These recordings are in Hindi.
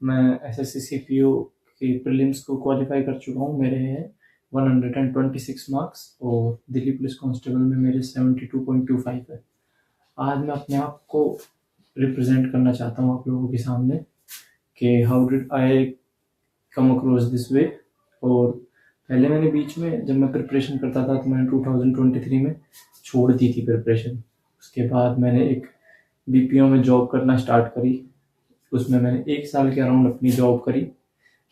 मैं एसएससी सीपीओ की प्रीलिम्स को क्वालिफाई कर चुका हूँ। मेरे हैं 126 मार्क्स और दिल्ली पुलिस कांस्टेबल में मेरे 72.25 है। आज मैं अपने आप को रिप्रेजेंट करना चाहता हूँ आप लोगों के सामने कि how did I come across this way. और पहले मैंने बीच में जब मैं प्रिपरेशन करता था तो मैंने 2023 में छोड़ दी थी प्रिपरेशन। उसके बाद मैंने एक बीपीओ में जॉब करना स्टार्ट करी। उसमें मैंने 1 साल के अराउंड अपनी जॉब करी।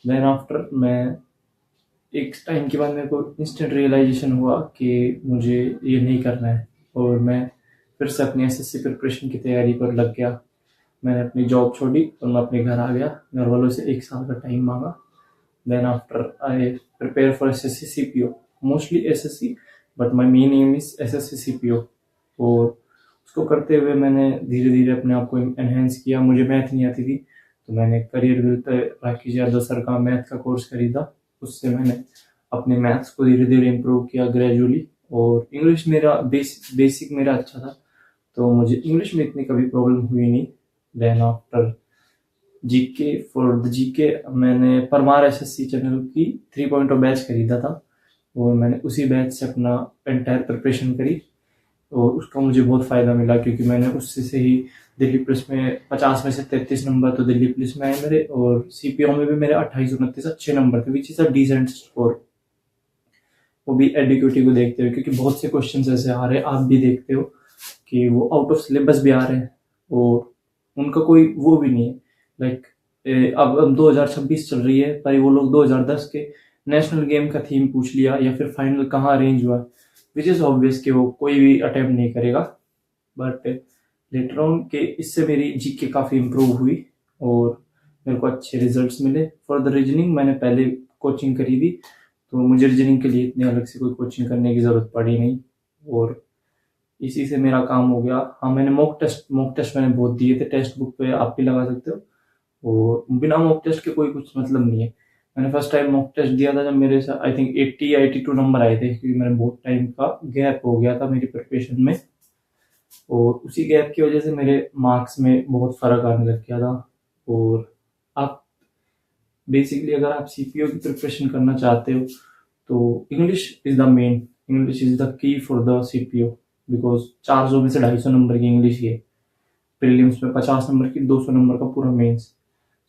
देन आफ्टर मैं एक टाइम के बाद मेरे को इंस्टेंट रियलाइजेशन हुआ कि मुझे ये नहीं करना है और मैं फिर से अपनी एसएससी प्रिपरेशन की तैयारी पर लग गया। मैंने अपनी जॉब छोड़ी और मैं अपने घर आ गया। घर वालों से 1 साल का टाइम मांगा। Then after I prepare for SSC CPO, mostly SSC, but my main aim is SSC CPO. और उसको करते हुए मैंने धीरे धीरे अपने आप को एनहेंस किया। मुझे मैथ नहीं आती थी तो मैंने career will pay Rakesh Yadav sir का मैथ का कोर्स खरीदा। उससे मैंने अपने मैथ्स को धीरे धीरे इम्प्रूव किया ग्रेजुअली। और इंग्लिश मेरा बेसिक मेरा अच्छा था तो मुझे इंग्लिश में इतनी कभी प्रॉब्लम हुई नहीं। Then after GK, for the GK मैंने परमार एसएससी चैनल की 3.0 बैच खरीदा था और मैंने उसी बैच से अपना एंटायर प्रिपरेशन करी। और उसका मुझे बहुत फ़ायदा मिला क्योंकि मैंने उससे से ही दिल्ली पुलिस में 50 में से 33 नंबर तो दिल्ली पुलिस में आए मेरे। और सीपीओ में भी मेरे 28-29 अच्छे नंबर थे, which is a decent score. वो भी एडिक्विटी को देखते हुए, क्योंकि बहुत से क्वेश्चन ऐसे आ रहे हैं, आप भी देखते हो कि वो आउट ऑफ सिलेबस भी आ रहे हैं और उनका कोई वो भी नहीं है। लाइक अब 2026 चल रही है पर वो लोग 2010 के नेशनल गेम का थीम पूछ लिया या फिर फाइनल कहाँ अरेंज हुआ, विच इज़ ऑब्वियस कि वो कोई भी अटेम्प्ट नहीं करेगा। बट लेटर ऑन के इससे मेरी जीके काफ़ी इम्प्रूव हुई और मेरे को अच्छे रिजल्ट्स मिले। फॉर द रीजनिंग मैंने पहले कोचिंग करी थी तो मुझे रीजनिंग के लिए इतनी अलग से कोई कोचिंग करने की ज़रूरत पड़ी नहीं और इसी से मेरा काम हो गया। हाँ, मैंने मॉक टेस्ट मैंने बहुत दिए थे, टेक्स्ट बुक पे आप भी लगा सकते हो। और बिना मॉक टेस्ट के कोई कुछ मतलब नहीं है। मैंने फर्स्ट टाइम मॉक टेस्ट दिया था जब मेरे साथ आई थिंक 80 या 82 नंबर आए थे, क्योंकि मैंने बहुत टाइम का गैप हो गया था मेरी प्रिपरेशन में। और उसी गैप की वजह से मेरे मार्क्स में बहुत फ़र्क आने लग गया था। और आप बेसिकली अगर आप सीपीओ की प्रिपरेशन करना चाहते हो तो English is the main, English is the key for the CPO. Because 400 में से 250 नंबर की इंग्लिश है, प्रीलिम्स में 50 नंबर की 200 नंबर का पूरा मेंस।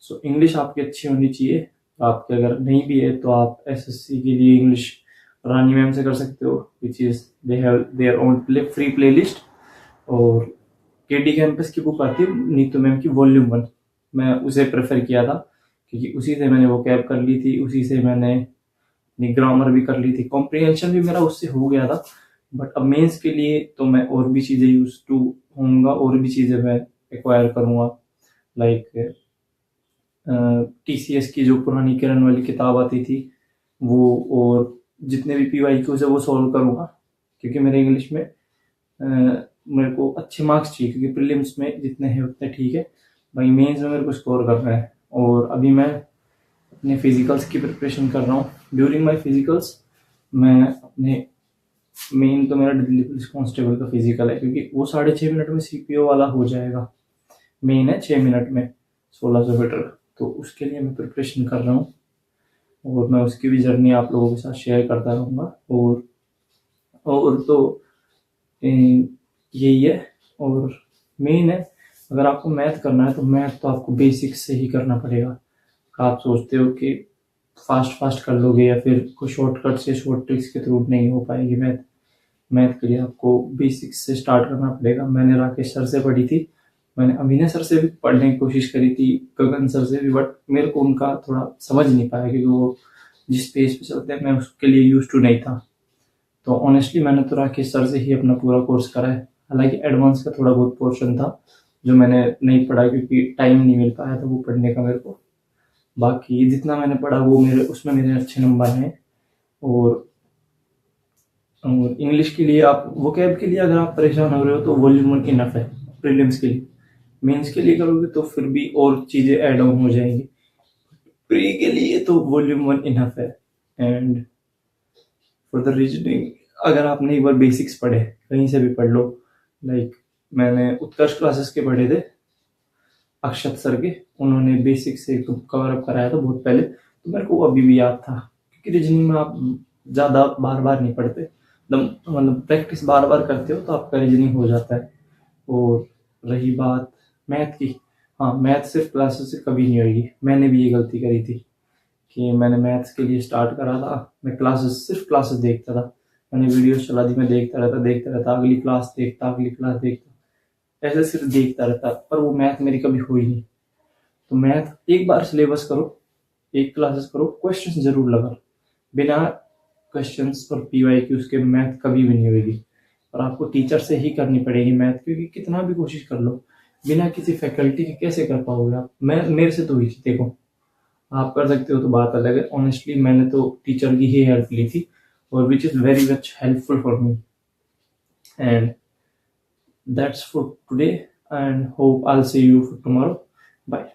सो इंग्लिश आपकी अच्छी होनी चाहिए। आपके अगर नहीं भी है तो आप एसएससी के लिए इंग्लिश रानी मैम से कर सकते हो, which is they have their own free play list. और केडी कैंपस की बुक आती है नीतू मैम की वॉल्यूम 1, मैं उसे प्रेफर किया था क्योंकि उसी से मैंने वो कैब कर ली थी, उसी से मैंने अपनी ग्रामर भी कर ली थी, कॉम्प्रिहेंशन भी मेरा उससे हो गया था। बट अब मेंस के लिए तो मैं और भी चीज़ें यूज टू होऊंगा, और भी चीज़ें मैं एक्वायर करूँगा। लाइक टीसीएस की जो पुरानी किरण वाली किताब आती थी वो, और जितने भी पीवाईक्यू है वो सॉल्व करूँगा क्योंकि मेरे इंग्लिश में मेरे को अच्छे मार्क्स चाहिए, क्योंकि प्रीलिम्स में जितने हैं उतने ठीक है, भाई मेंस में मेरे को स्कोर करना है। और अभी मैं अपने फिजिकल्स की प्रिपरेशन कर रहा हूँ। ड्यूरिंग माय फिजिकल्स मैं अपने मेन तो मेरा दिल्ली पुलिस कांस्टेबल का फिजिकल है, क्योंकि वो 6.5 मिनट में सीपीओ वाला हो जाएगा। मेन है 6 मिनट में 1600 मीटर, तो उसके लिए मैं प्रिपरेशन कर रहा हूँ और मैं उसकी भी जर्नी आप लोगों के साथ शेयर करता रहूँगा। और तो यही है। और मेन है, अगर आपको मैथ करना है तो मैथ तो आपको बेसिक से ही करना पड़ेगा। आप सोचते हो कि फास्ट फास्ट कर लोगे या फिर कोई शॉर्टकट से शॉर्ट ट्रिक्स के थ्रू नहीं हो पाएगी मैथ। मैथ के लिए आपको बेसिक्स से स्टार्ट करना पड़ेगा। मैंने राकेश सर से पढ़ी थी, मैंने अभिनय सर से भी पढ़ने की कोशिश करी थी, गगन सर से भी, बट मेरे को उनका थोड़ा समझ नहीं पाया क्योंकि वो जिस पेज पे चलते हैं मैं उसके लिए यूज टू नहीं था। तो ऑनेस्टली मैंने तो राकेश सर से ही अपना पूरा कोर्स करा है। हालांकि एडवांस का थोड़ा बहुत पोर्शन था जो मैंने नहीं पढ़ा क्योंकि टाइम नहीं मिल पाया था वो पढ़ने का मेरे को। बाकी जितना मैंने पढ़ा वो मेरे उसमें मेरे अच्छे नंबर हैं। और इंग्लिश के लिए आप वोकैब के लिए अगर आप परेशान हो रहे हो तो वॉल्यूम 1 इनफ है प्रीलिम्स के लिए। मेंस के लिए करोगे तो फिर भी और चीज़ें ऐड ऑन हो जाएंगी। प्री के लिए तो वॉल्यूम 1 इनफ है। एंड फॉर द रीजनिंग अगर आपने एक बार बेसिक्स पढ़े कहीं से भी पढ़ लो। लाइक मैंने उत्कर्ष क्लासेस के पढ़े थे अक्षत सर के, उन्होंने बेसिक से तो कवर अप कराया था बहुत पहले, तो मेरे को वो अभी भी याद था। क्योंकि रीजनिंग में आप ज़्यादा बार बार नहीं पढ़ते, मतलब प्रैक्टिस बार बार करते हो तो आपका रीजनिंग हो जाता है। और रही बात मैथ की, हाँ मैथ सिर्फ क्लासेस से कभी नहीं होगी। मैंने भी ये गलती करी थी कि मैंने मैथ्स के लिए स्टार्ट करा था, मैं क्लासेस सिर्फ क्लासेस देखता था, मैंने वीडियोस चला दी, मैं देखता रहता, अगली क्लास देखता, अगली क्लास देखता, ऐसे सिर्फ देखता रहता, पर वो मैथ मेरी कभी हुई नहीं। तो मैथ एक बार सिलेबस करो, एक क्लासेस करो, क्वेश्चन जरूर लगा, बिना क्वेश्चंस और PYQs के मैथ कभी भी नहीं होगी। और आपको टीचर से ही करनी पड़ेगी मैथ, क्योंकि कितना भी कोशिश कर लो बिना किसी फैकल्टी के कैसे कर पाओगे आप। मैं मेरे से तो हुई थी, देखो आप कर सकते हो तो बात अलग है। ऑनेस्टली मैंने तो टीचर की ही हेल्प ली थी, और which is very much helpful for me. And that's for today, and hope I will see you for tomorrow. Bye.